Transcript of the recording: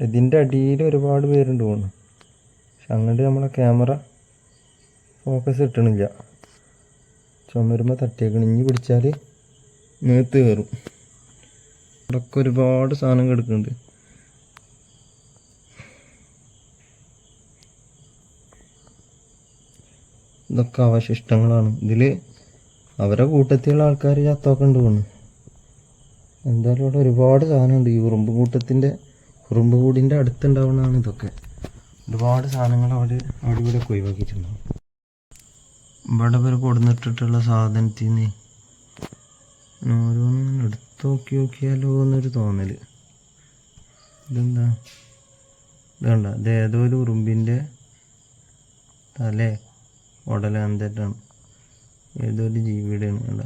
ഇതിൻ്റെ അടിയിൽ ഒരുപാട് പേരുണ്ട് തോന്നുന്നു. പക്ഷെ അങ്ങോട്ട് നമ്മളെ ക്യാമറ ഫോക്കസ് കിട്ടണില്ല. ചുമരുമ്പോൾ തട്ടിയേക്കണം. ഇനി പിടിച്ചാൽ മേത്ത് കയറും. ഇവിടെയൊക്കെ ഒരുപാട് സാധനം കിടക്കുന്നുണ്ട്. ഇതൊക്കെ അവശിഷ്ടങ്ങളാണ്. ഇതിൽ അവരെ കൂട്ടത്തിലുള്ള ആൾക്കാർ ചത്തൊക്കെ ഉണ്ട് തോന്നുന്നു. എന്തായാലും ഇവിടെ ഒരുപാട് സാധനമുണ്ട്. ഈ ഉറുമ്പ് കൂടിൻ്റെ അടുത്തുണ്ടാവുന്നതാണ് ഇതൊക്കെ. ഒരുപാട് സാധനങ്ങൾ അവിടെ ഇവിടെ ഒഴിവാക്കിയിട്ടുണ്ടാവും. ഇവിടെ ഇവർ കൊടുന്നിട്ടിട്ടുള്ള സാധനത്തിൽ നിന്ന് ഓരോന്നും എടുത്ത് നോക്കിയാലോ എന്നൊരു തോന്നൽ. ഇതെന്താ ഇതണ്ട, ഇത് ഏതോ ഒരു ഉറുമ്പിൻ്റെ തലേ ഉടല എന്തെറ്റാണ്, ഏതോ ഒരു ജീവിയുടെയാണ്. വേണ്ട